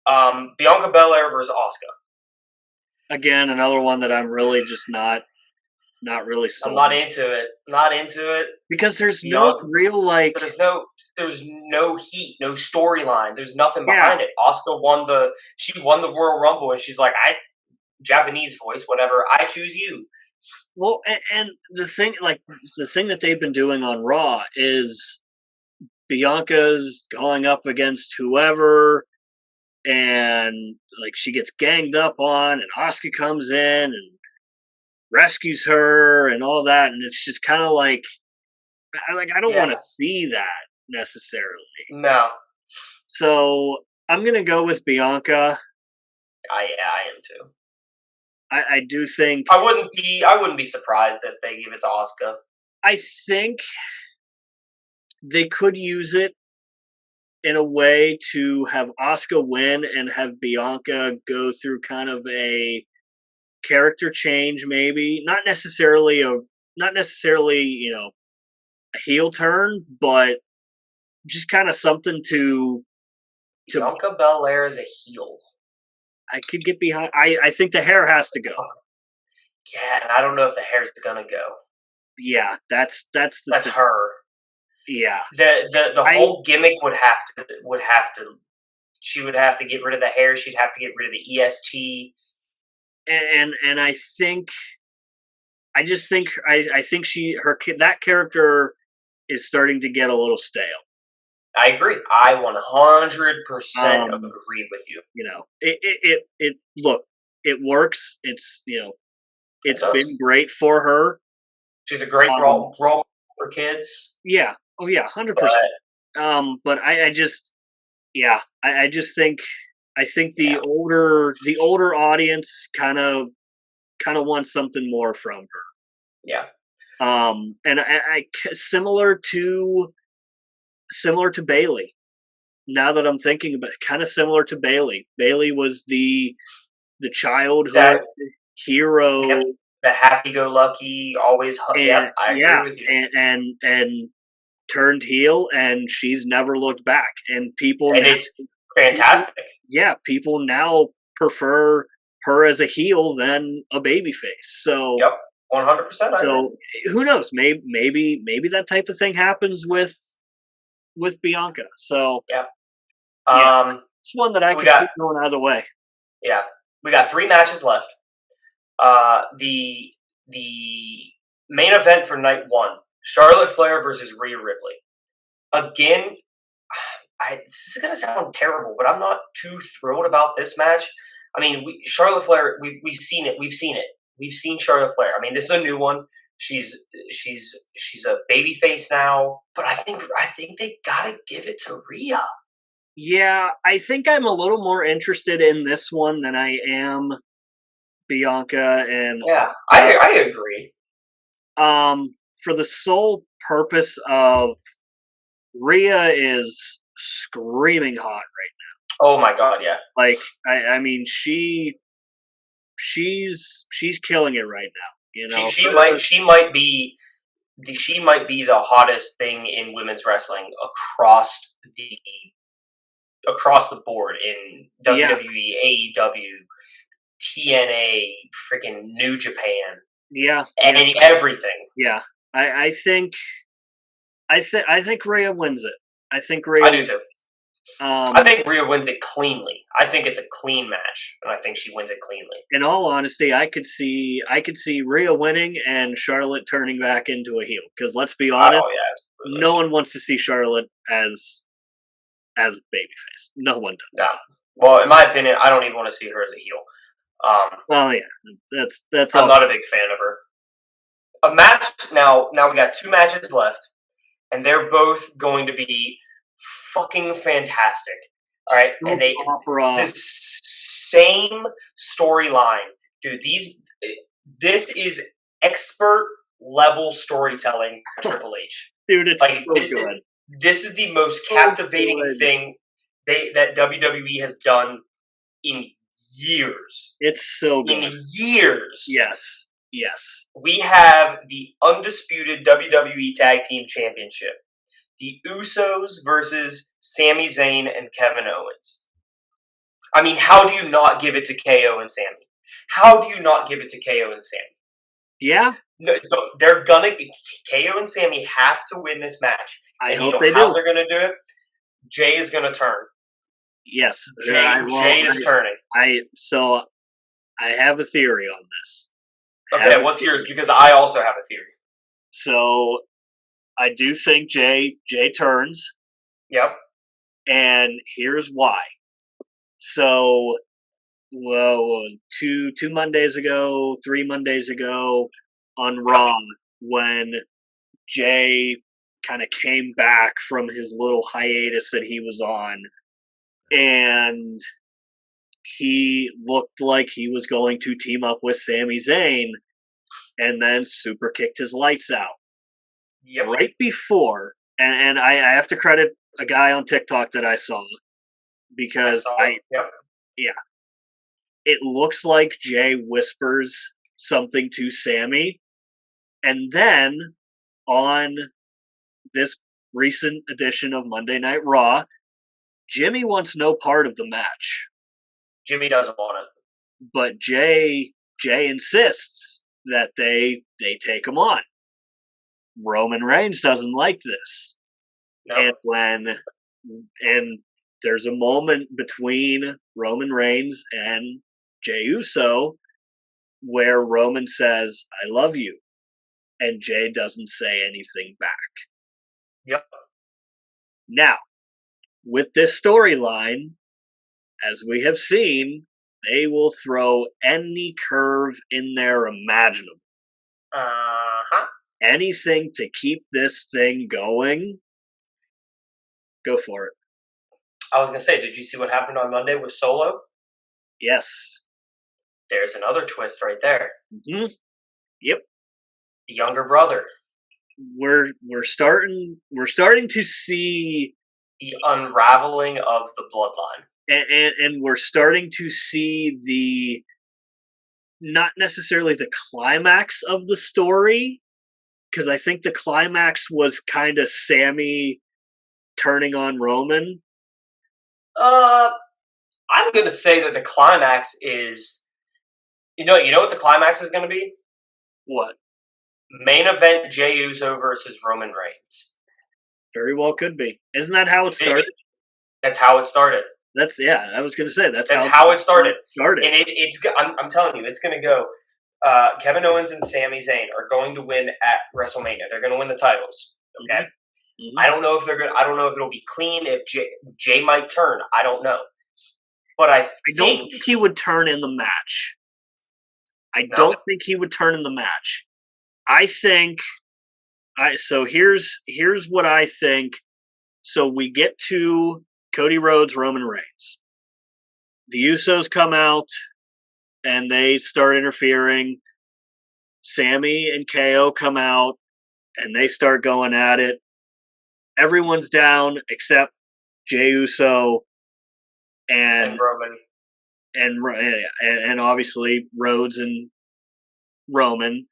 Bianca Belair versus Asuka. Again, another one that I'm really just not really I'm sold. not into it. Not into it. Because there's no real like. There's no heat, no storyline. There's nothing behind it. Asuka won the Royal Rumble, and she's like, Japanese voice, whatever. I choose you. Well, and the thing that they've been doing on Raw is Bianca's going up against whoever, and like she gets ganged up on, and Asuka comes in and rescues her and all that, and it's just kind of like I don't want to see that necessarily. No. So I'm gonna go with Bianca. I am too. I do think I wouldn't be surprised if they give it to Asuka. I think they could use it in a way to have Asuka win and have Bianca go through kind of a character change, maybe not necessarily a heel turn, but just kind of something to Bianca Belair is a heel. I could get behind. I think the hair has to go. Yeah, and I don't know if the hair's gonna go. Yeah, that's her. Yeah, the whole gimmick would have to. She would have to get rid of the hair. She'd have to get rid of the EST. And I think, I just think I think that character is starting to get a little stale. I agree. I 100% agree with you. You know, it look, it works. It's it's been great for her. She's a great role for kids. Yeah. Oh yeah, 100%. But I just think the older audience kind of wants something more from her. Yeah. And I similar to Bayley. Now that I'm thinking about it, kind of similar to Bayley. Bayley was the childhood hero, the happy-go-lucky, always. I agree with you. And turned heel, and she's never looked back. And people, and it's fantastic. People now prefer her as a heel than a babyface. So, yep, 100%. So who knows? Maybe that type of thing happens with Bianca. So it's one that I could keep going either way. Yeah, we got 3 matches left. The main event for night 1: Charlotte Flair versus Rhea Ripley. Again, this is gonna sound terrible, but I'm not too thrilled about this match. I mean, Charlotte Flair, we've seen it. We've seen Charlotte Flair. I mean, this is a new one. She's a babyface now, but I think they gotta give it to Rhea. Yeah, I think I'm a little more interested in this one than I am Bianca. And I agree. For the sole purpose of Rhea is screaming hot right now. Oh my god, yeah. Like I mean she's killing it right now. You know, she might be the hottest thing in women's wrestling across the board in WWE, AEW, TNA, freaking New Japan. Yeah, and everything. Yeah, I think Rhea wins it. I think Rhea. I do too. I think Rhea wins it cleanly. I think it's a clean match, and I think she wins it cleanly. In all honesty, I could see Rhea winning and Charlotte turning back into a heel. Because let's be honest, no one wants to see Charlotte as a babyface. No one does. Yeah. Well, in my opinion, I don't even want to see her as a heel. Well, yeah, that's. I'm not a big fan of her. A match now. We got 2 matches left, and they're both going to be fucking fantastic. All right, and the same storyline, dude. This is expert level storytelling for Triple H. Dude, it's so good. This is the most captivating thing that WWE has done in years. It's so good. In years. Yes. We have the undisputed WWE Tag Team Championship. The Usos versus Sami Zayn and Kevin Owens. I mean, how do you not give it to KO and Sammy? How do you not give it to KO and Sammy? Yeah, No, they're gonna KO and Sammy have to win this match, I and you hope know they how do. they're gonna do it. Jay is gonna turn. Yes, Jay is turning. so I have a theory on this. Okay, what's yours? Because I also have a theory. So I do think Jay turns, Yep. and here's why. So, well, two Mondays ago, 3 Mondays ago, on Raw, when Jay kind of came back from his little hiatus that he was on, and he looked like he was going to team up with Sami Zayn, and then super kicked his lights out. Yep. Right before, and I have to credit a guy on TikTok that I saw, because Yep. it looks like Jay whispers something to Sammy, and then on this recent edition of Monday Night Raw, Jimmy wants no part of the match, Jimmy doesn't want it. but Jay insists that they take him on. Roman Reigns doesn't like this. No. And there's a moment between Roman Reigns and Jey Uso where Roman says, "I love you," and Jay doesn't say anything back. Yep. Now, with this storyline, as we have seen, they will throw any curve in there imaginable. Uh-huh. Anything to keep this thing going, go for it. I was gonna say, did you see what happened on Monday with Solo? Yes. There's another twist right there. Mm-hmm. Yep. The younger brother. We're starting to see the unraveling of the bloodline. And we're starting to see the, not necessarily the climax of the story, because I think the climax was kind of Sammy turning on Roman. I'm gonna say that the climax is, you know what the climax is gonna be? What? Main event: Jey Uso versus Roman Reigns. Very well could be. Isn't that how it started? That's how it started. I was gonna say that's how it started. And it's I'm telling you, it's gonna go. Kevin Owens and Sami Zayn are going to win at WrestleMania. They're going to win the titles. Okay. Mm-hmm. I don't know if I don't know if it'll be clean. If Jay might turn, I don't know. But I don't think he would turn in the match. Don't think he would turn in the match. I think. So here's what I think. So we get to Cody Rhodes, Roman Reigns. The Usos come out and they start interfering. Sammy and KO come out and they start going at it. Everyone's down except Jey Uso and Roman, and obviously Rhodes and Roman,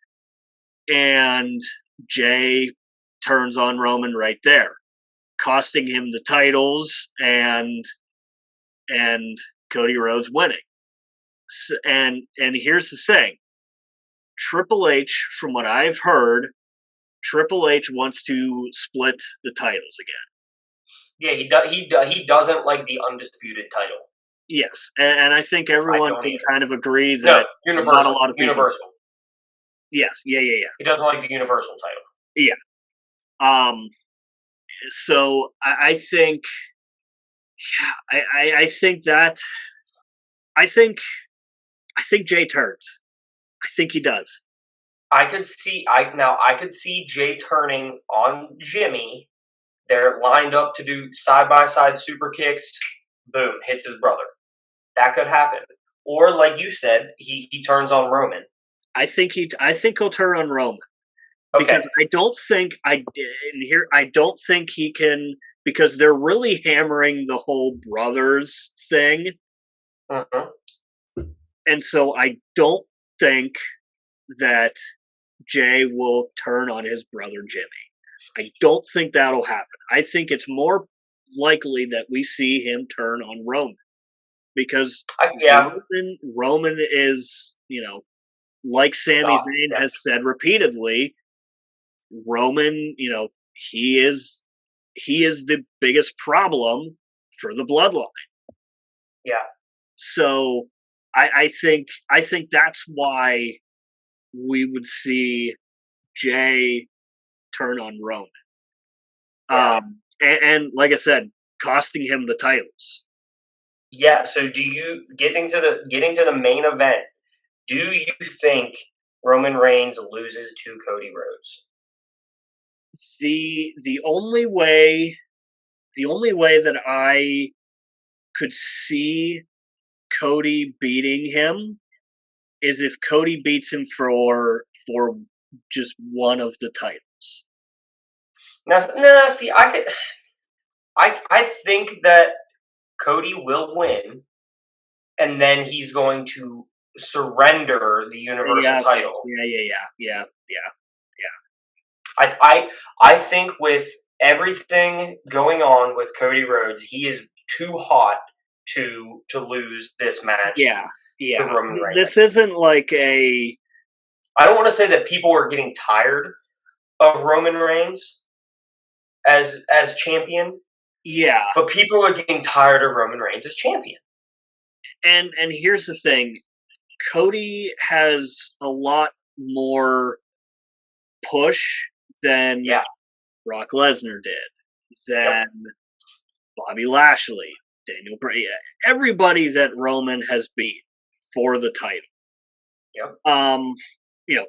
and Jay turns on Roman right there, costing him the titles and Cody Rhodes winning. And here's the thing. Triple H, from what I've heard, Triple H wants to split the titles again. Yeah, he doesn't like the undisputed title. Yes, and I think everyone can kind of agree that Universal, not a lot of people. Universal. Yes, yeah. He doesn't like the Universal title. Yeah. So I think, I think that, I think Jay turns. I think he does. I could see Jay turning on Jimmy. They're lined up to do side by side super kicks. Boom, hits his brother. That could happen. Or like you said, he turns on Roman. I think he'll turn on Roman. Okay. Because I don't think he can, because they're really hammering the whole brothers thing. Mm-hmm. And so I don't think that Jay will turn on his brother Jimmy. I don't think that'll happen. I think it's more likely that we see him turn on Roman. because Yeah. Roman is, like Sami Zayn has said repeatedly, Roman, he is the biggest problem for the bloodline. Yeah. So I think that's why we would see Jay turn on Roman. Yeah. And like I said, costing him the titles. Yeah. So, do you getting to the main event? Do you think Roman Reigns loses to Cody Rhodes? The only way that I could see Cody beating him is if Cody beats him for just one of the titles. Now, see, I think that Cody will win, and then he's going to surrender the Universal Yeah, okay. title. Yeah. I think with everything going on with Cody Rhodes, he is too hot to lose this match to Roman Reigns. This isn't like a. I don't want to say that people are getting tired of Roman Reigns as champion. Yeah, but people are getting tired of Roman Reigns as champion. And here's the thing, Cody has a lot more push than Brock Lesnar did, than Bobby Lashley, Daniel Bryan, everybody that Roman has beat for the title. Yep.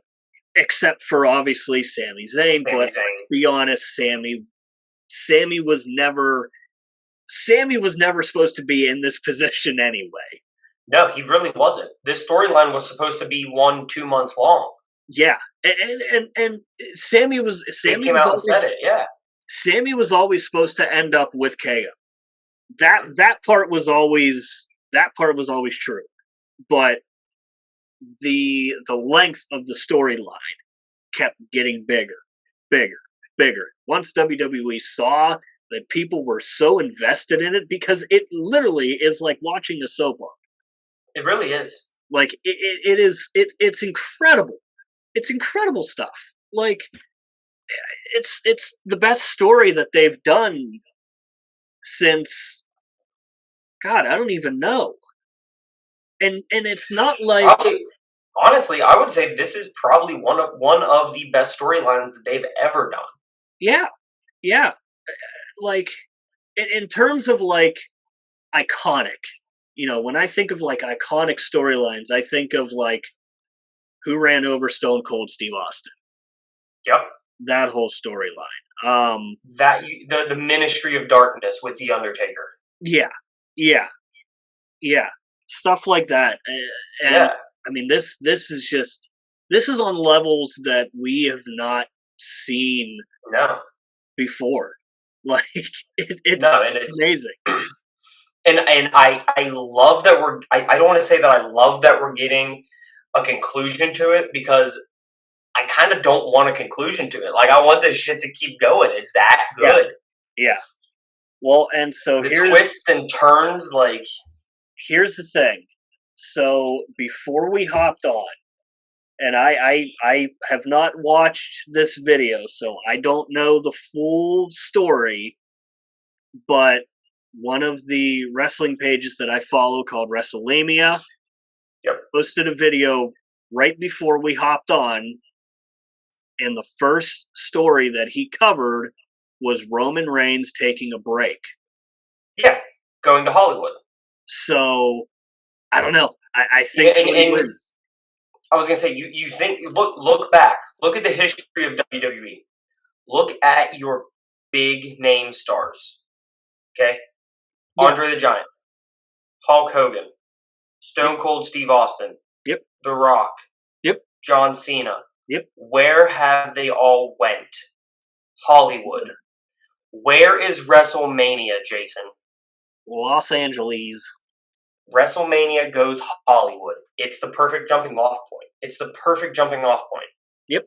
Except for obviously Sami Zayn, but let's be honest, Sammy was never supposed to be in this position anyway. No, he really wasn't. This storyline was supposed to be 1-2 months long. Yeah, and Sammy was always said it. Yeah, Sammy was always supposed to end up with KO. That part was always true, but the length of the storyline kept getting bigger. Once WWE saw that people were so invested in it, because it literally is like watching a soap opera. It really is. Like it's incredible. It's incredible stuff. Like it's the best story that they've done since, God, I don't even know. And it's not like, honestly, I would say this is probably one of the best storylines that they've ever done. Yeah. Like in terms of like iconic, when I think of like iconic storylines, I think of like who ran over Stone Cold Steve Austin. Yep. That whole storyline. The Ministry of Darkness with The Undertaker. Yeah. Stuff like that. And I mean, this is on levels that we have not seen before. Like it's amazing. And I love that I don't want to say that I love that we're getting a conclusion to it, because I kind of don't want a conclusion to it. Like, I want this shit to keep going. It's that good. Yeah. Well, and so the twists and turns, like. Here's the thing. So before we hopped on, and I have not watched this video, so I don't know the full story, but one of the wrestling pages that I follow, called WrestleMania, posted a video right before we hopped on, and the first story that he covered was Roman Reigns taking a break. Yeah, going to Hollywood. So, I don't know. I think he wins. I was going to say, you think, look back. Look at the history of WWE. Look at your big name stars. Okay? Yeah. Andre the Giant. Hulk Hogan. Stone Cold Steve Austin. Yep. The Rock. Yep. John Cena. Yep. Where have they all went? Hollywood. Where is WrestleMania, Jason? Los Angeles. WrestleMania goes Hollywood. It's the perfect jumping off point. Yep.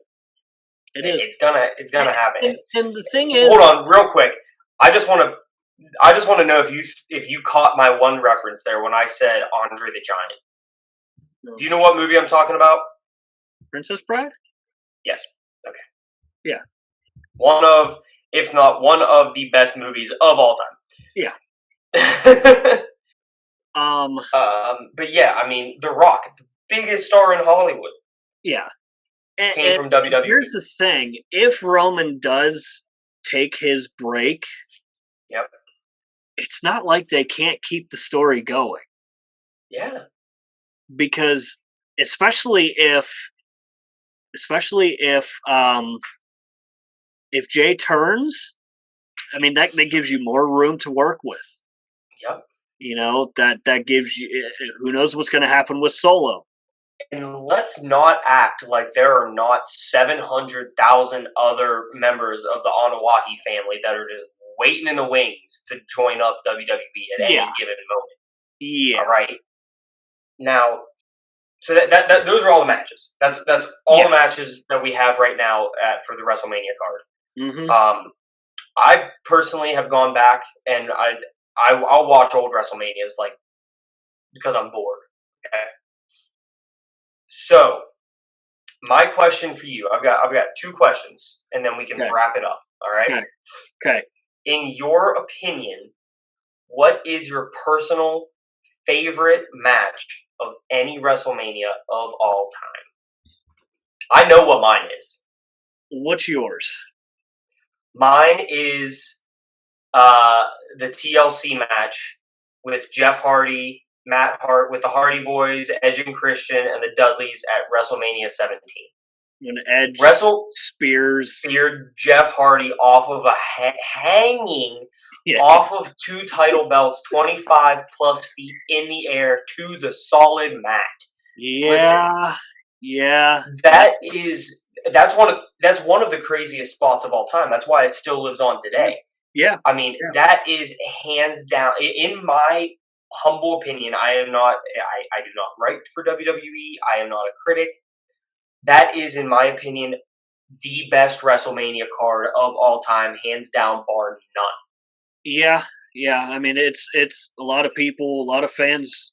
It is. It's gonna happen. And the thing is, hold on, real quick. I just want to I just want to know if you caught my one reference there when I said Andre the Giant. No. Do you know what movie I'm talking about? Princess Bride? Yes. Okay. Yeah. One of, if not one of the best movies of all Yeah. time. Um. But yeah, I mean, The Rock, the biggest star in Hollywood, Yeah. And, came and from WWE. here's the thing: if Roman does take his break, Yep. it's not like they can't keep the story going, Yeah. because especially if Jay turns, I mean that gives you more room to work with. Yep. You know, that gives you, who knows what's going to happen with Solo. And let's not act like there are not 700,000 other members of the Anawahi family that are just waiting in the wings to join up WWE at Yeah. any given moment. Yeah. All right. Now, so those are all the matches. That's all Yeah. the matches that we have right now for the WrestleMania card. Mm-hmm. I personally have gone back and I'll watch old WrestleManias like because I'm bored. Okay. So my question for you, I've got two questions, and then we can Okay. wrap it up. All right. Okay. Okay. In your opinion, what is your personal favorite match of any WrestleMania of all time? I know what mine is. What's yours? Mine is uh, the TLC match with Jeff Hardy, Matt Hart, with the Hardy Boys, Edge and Christian, and the Dudleys at WrestleMania 17. When Edge Wrestle spears. speared Jeff Hardy off of a hanging Yeah. off of two title belts, 25 plus feet in the air to the solid mat. Listen, Yeah. Yeah. that's one of the craziest spots of all time. That's why it still lives on today. Yeah. I mean, Yeah. that is hands down. In my humble opinion, I do not write for WWE. I am not a critic. That is, in my opinion, the best WrestleMania card of all time, hands down, bar none. Yeah. Yeah. I mean, it's a lot of people, a lot of fans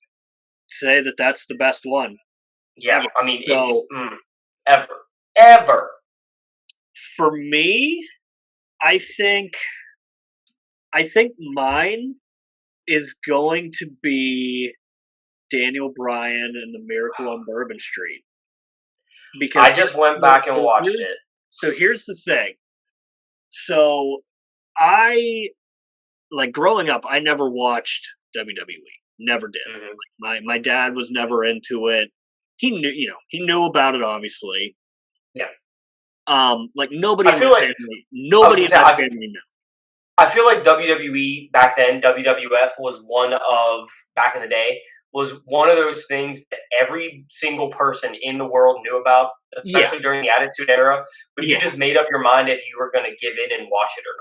say that that's the best one Yeah, ever. I mean, So it's ever. for me, I think mine is going to be Daniel Bryan and the Miracle on Bourbon Street, because I just went back and watched it. so here's the thing. So I, like, growing up, I never watched WWE. Never did. Mm-hmm. Like, my dad was never into it. He knew, he knew about it, obviously. Yeah. Like nobody I in feel my like family, nobody in my family knew. I feel like WWE back then, WWF was back in the day, was one of those things that every single person in the world knew about, Yeah, especially during the Attitude Era. But you yeah, just made up your mind if you were going to give in and watch it or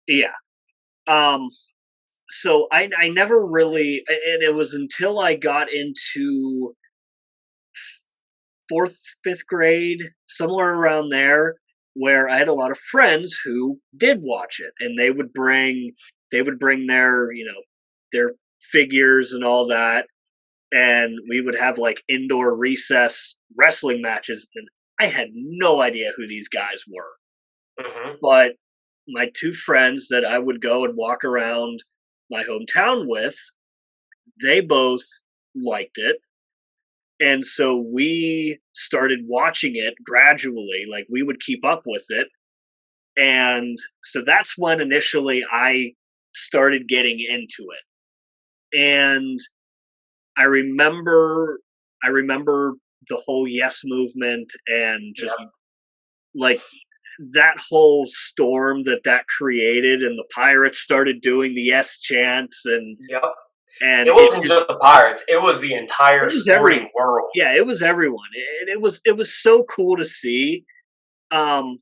yeah. So I never really, and it was until I got into fourth, fifth grade, somewhere around there, where I had a lot of friends who did watch it, and they would bring their, their figures and all that, and we would have like indoor recess wrestling matches, and I had no idea who these guys were. not. Mm-hmm. But my two friends that I would go and walk around my hometown with, they both liked it. And so we started watching it gradually, like we would keep up with it. And so that's when initially I started getting into it. And I remember the whole Yes movement, and just Yep. like that whole storm that created, and the pirates started doing the Yes chants, and Yep. and It wasn't just the Pirates; it was the it entire was everyone. sporting world. Yeah, it was everyone. It was so cool to see. Um,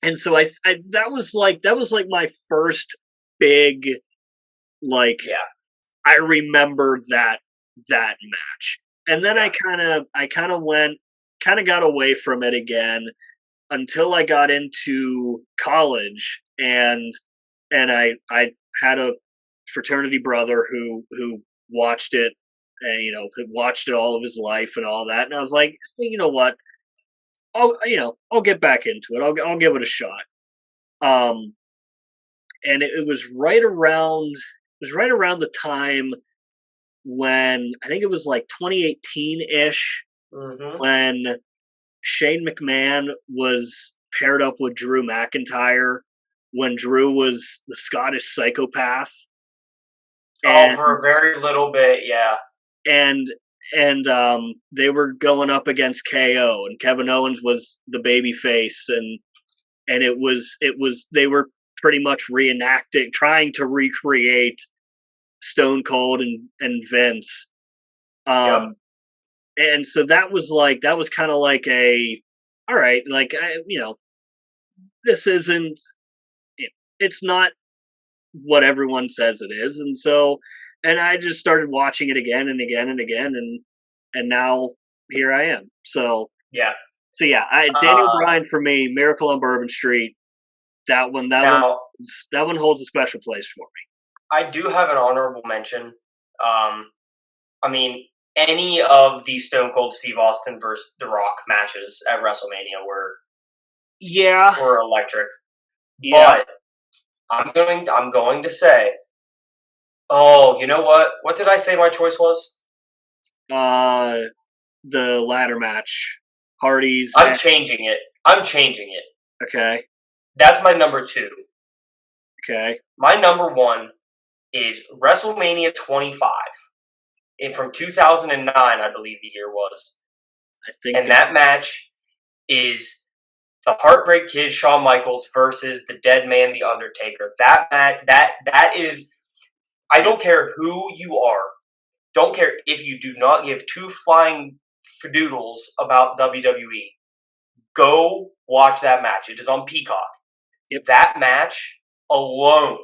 and so that was like my first big, like, Yeah. I remember that match. And then Yeah. I kind of got away from it again until I got into college, and I had a fraternity brother who watched it, and had watched it all of his life and all that. And I was like, you know what? I'll get back into it. I'll give it a shot. Um, and it was right around the time when I think it was like 2018 ish, Mm-hmm. when Shane McMahon was paired up with Drew McIntyre, when Drew was the Scottish psychopath, Oh, and for a very little bit, yeah. and they were going up against KO, and Kevin Owens was the baby face, and it was they were pretty much reenacting, trying to recreate Stone Cold and Vince. Yep. And so that was kind of like a, all right, like this isn't, it's not what everyone says it is. And so, and I just started watching it again and again and again, and now here I am. So Yeah. yeah, Daniel Bryan for me, Miracle on Bourbon Street. Now, That one holds a special place for me. I do have an honorable mention. I mean, any of the Stone Cold Steve Austin versus The Rock matches at WrestleMania Yeah, were electric. yeah. But I'm going to say, oh, you know what? What did I say my choice was? Uh, the ladder match, Hardy's. I'm changing it. I'm changing it. Okay, That's my number 2. okay. My number 1 is WrestleMania 25. From 2009, I believe the year was. I think And that match is the Heartbreak Kid, Shawn Michaels versus the Dead Man, the Undertaker. That match, that is. I don't care who you are. Don't care if you do not give two flying doodles about WWE. Go watch that match. It is on Peacock. Yep. That match alone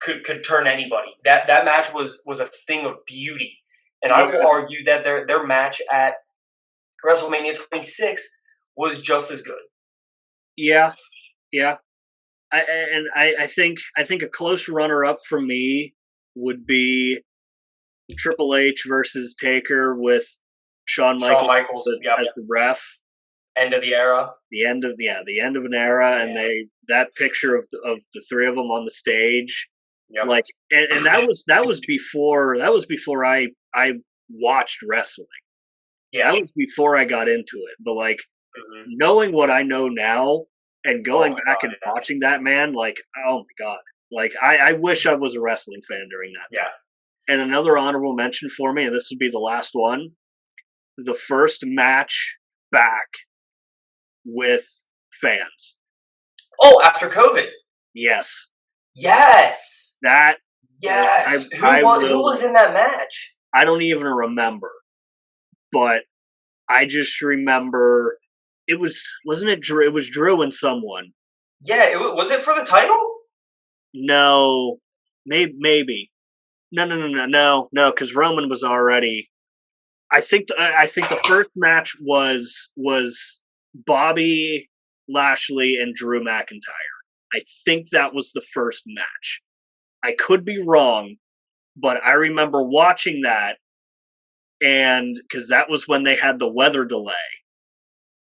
could turn anybody. That match was a thing of beauty, and I will argue that their match at WrestleMania 26 was just as good. Yeah, yeah. I think a close runner up for me would be Triple H versus Taker with Shawn Michaels, Yep. as the ref. End of the era. The end of an era, Yeah. and that picture of the three of them on the stage, Yep. like, and that was before I watched wrestling. Yeah. That was before I got into it. But like, knowing what I know now and going back and watching that, man, like, oh my god, like I wish I was a wrestling fan during that time. And another honorable mention for me, and this would be the last one, the first match back with fans. Oh, after COVID. Yes. Yes. That. Yes. Who was in that match? I don't even remember, but I just remember it wasn't it Drew? It was Drew and someone. Yeah, was it for the title? No, maybe. No, because Roman was already. I think the first match was Bobby Lashley and Drew McIntyre. I think that was the first match. I could be wrong, but I remember watching that, and because that was when they had the weather delay,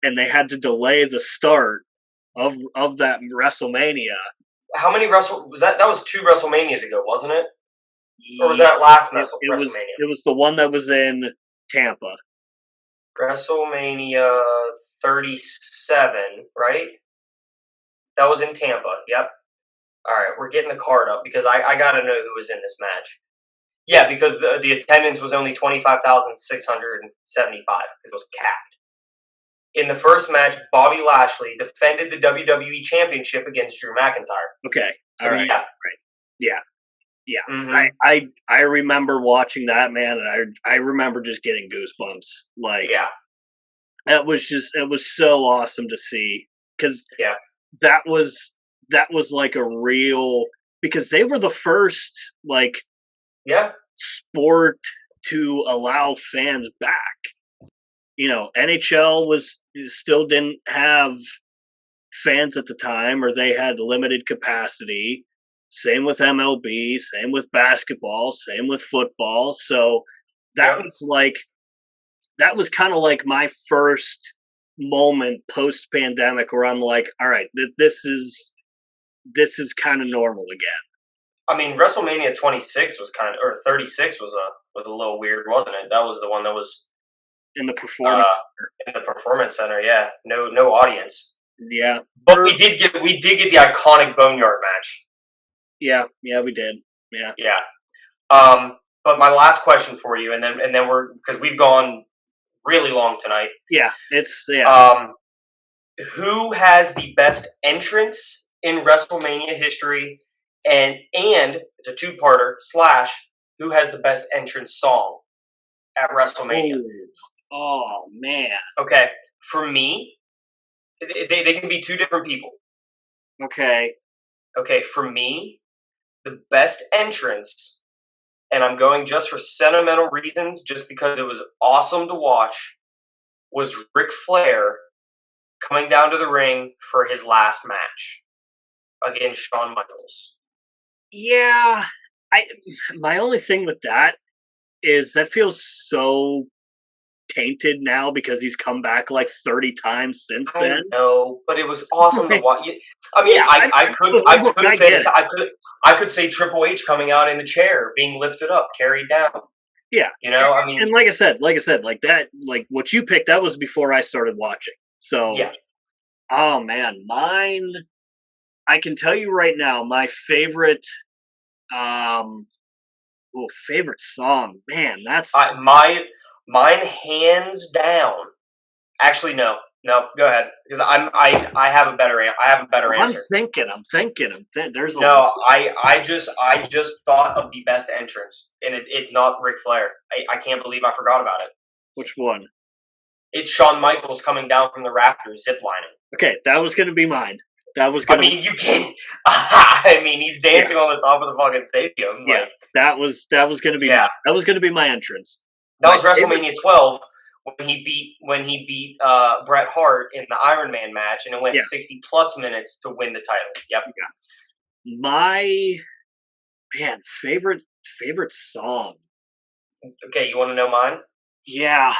and they had to delay the start of that WrestleMania. How many was that? That was 2 WrestleManias ago, wasn't it? Or was that last WrestleMania? It was the one that was in Tampa. WrestleMania 37, right? That was in Tampa. Yep. All right, we're getting the card up because I got to know who was in this match. Yeah, because the attendance was only 25,675 because it was capped. In the first match, Bobby Lashley defended the WWE Championship against Drew McIntyre. Okay, all right, yeah, right, yeah. Mm-hmm. I remember watching that, man, and I remember just getting goosebumps. Like, yeah, it was so awesome to see, because that was like a real, because they were the first sport to allow fans back. NHL still didn't have fans at the time, or they had limited capacity. Same with MLB, same with basketball, same with football. So that Yep. was like that was kind of like my first moment post pandemic where I'm like, all right, this is kind of normal again. I mean, WrestleMania 26 was kind of, or 36 was a little weird, wasn't it? That was the one that was In the uh, performance. in the performance center. Yeah, no audience. Yeah. But we did get the iconic Boneyard match. Yeah, we did. Yeah. Yeah. But my last question for you, and then we're because we've gone really long tonight. Yeah, it's yeah. Um, who has the best entrance in WrestleMania history, and it's a two-parter slash who has the best entrance song at WrestleMania? Oh, oh man. Okay, for me, they can be two different people. Okay. Okay, for me, the best entrance, and I'm going just for sentimental reasons, just because it was awesome to watch, was Ric Flair coming down to the ring for his last match against Shawn Michaels. Yeah. I my only thing with that is that feels so tainted now because he's come back like 30 times since I then. know, but it was awesome to Like, watch. I mean, yeah, I could I look, could I say get this. it. I could say Triple H coming out in the chair, being lifted up, carried down. Yeah. You know, I mean, And like I said, like that, like what you picked, that was before I started watching. So, yeah. oh man, mine. I can tell you right now, my favorite, um, favorite song. Man, that's. Mine hands down. Actually, no, no. Go ahead, because I have a better I have a better I'm answer. thinking. There's a No, I just thought of the best entrance, and it's not Ric Flair. I can't believe I forgot about it. which one? It's Shawn Michaels coming down from the rafters, ziplining. Okay, that was gonna be mine. That was I gonna. mean, you can't. I mean, he's Yeah, dancing on the top of the fucking stadium. yeah. Like, That was gonna be yeah, mine. That was gonna be my entrance. that My was favorite. WrestleMania 12 when he beat Bret Hart in the Iron Man match, and it went Yeah, 60 plus minutes to win the title. Yep. yeah. My man, favorite song. Okay, you want to know mine? Yeah,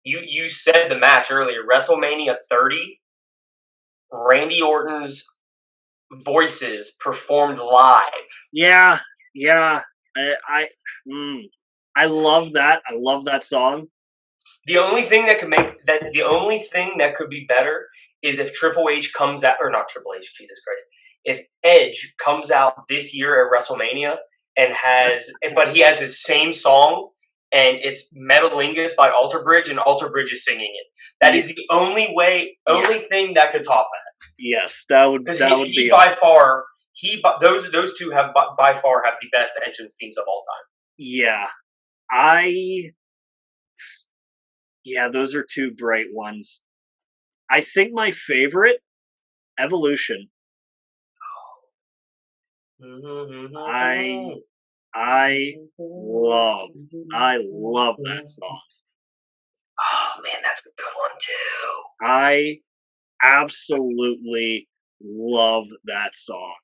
You said the match earlier. WrestleMania 30. Randy Orton's voices performed live. yeah, yeah. I mm, I love that. I love that song. The only thing that could be better is if Triple H comes out, or not Triple H, Jesus Christ. If Edge comes out this year at WrestleMania but he has his same song, and it's Metalingus by Alter Bridge, and Alter Bridge is singing it. That is the Yes, only yes, thing that could top that. yes. Because That he, would he be by far, those two have by far have the best entrance themes of all time. yeah. I Yeah, those are two great ones. I think my favorite, Evolution. I I love I love that song. Oh man, that's a good one too. I absolutely love that song.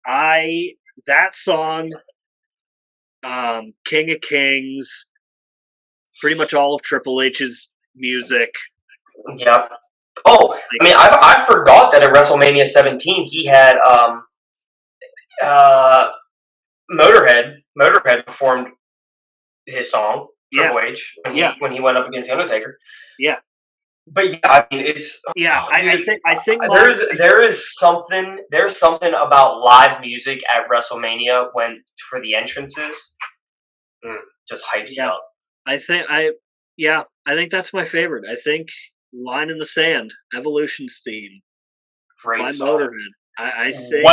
I that song, King of Kings, pretty much all of Triple H's music. Yep. Oh, I Like, mean, I forgot that at WrestleMania 17 he had uh, Motorhead performed his song yeah, Triple H yeah, when he went up against the Undertaker. yeah, But yeah, I mean, it's yeah. dude. I think my There is something about live music at WrestleMania when for the entrances, mm, just hypes you yeah. up. I think I think that's my favorite. I think Line in the Sand, Evolution's theme Great by song. Motorhead. I think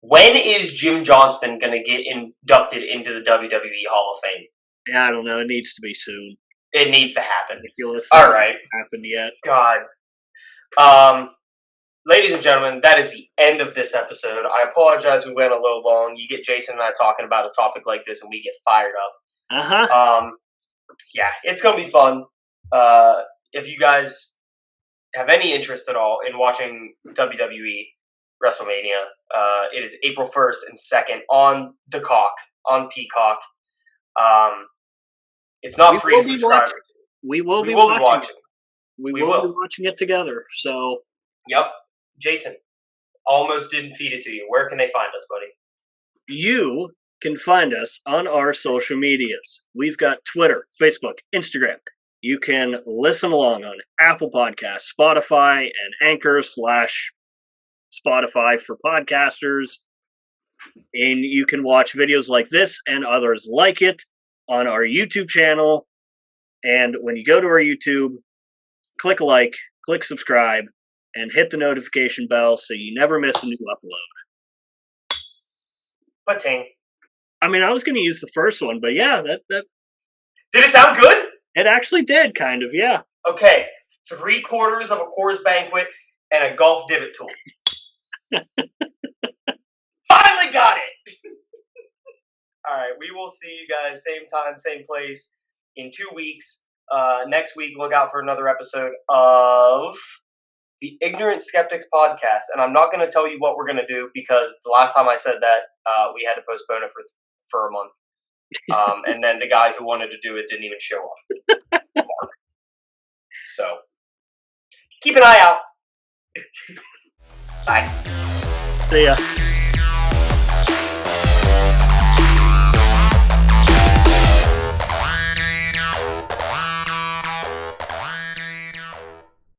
When is Jim Johnston gonna get inducted into the WWE Hall of Fame? yeah, I don't know. It needs to be soon. It needs to happen. Ridiculous that All it right, hasn't happened yet. God. Um, ladies and gentlemen, that is the end of this episode. I apologize we went a little long. You get Jason and I talking about a topic like this, and we get fired Uh huh. up. Yeah, it's gonna be fun. If you guys have any interest at all in watching WWE, WrestleMania. It is April 1st and 2nd on on Peacock. It's not free to subscribe. We will We be will be watching. watching. We We will be will. watching it together. So, Yep. Jason, almost didn't feed it to you. Where can they find us, buddy? you can find us on our social medias. We've got Twitter, Facebook, Instagram. You can listen along on Apple Podcasts, Spotify, and Anchor / Spotify for podcasters. And you can watch videos like this and others like it on our YouTube channel. And when you go to our YouTube, click like, click subscribe, and hit the notification bell so you never miss a new upload. Ba-ting. I mean, I was going to use the first one, but yeah, that Did it sound good? it actually did, kind of, yeah. Okay, 3/4 of a Coors Banquet and a golf divot tool. Finally got it! All right, we will see you guys same time, same place in 2 weeks. Next week, look out for another episode of the Ignorant Skeptics podcast. And I'm not going to tell you what we're going to do because the last time I said that, we had to postpone it for a month. And then the guy who wanted to do it didn't even show up. Mark. So, keep an eye out. Bye. See ya.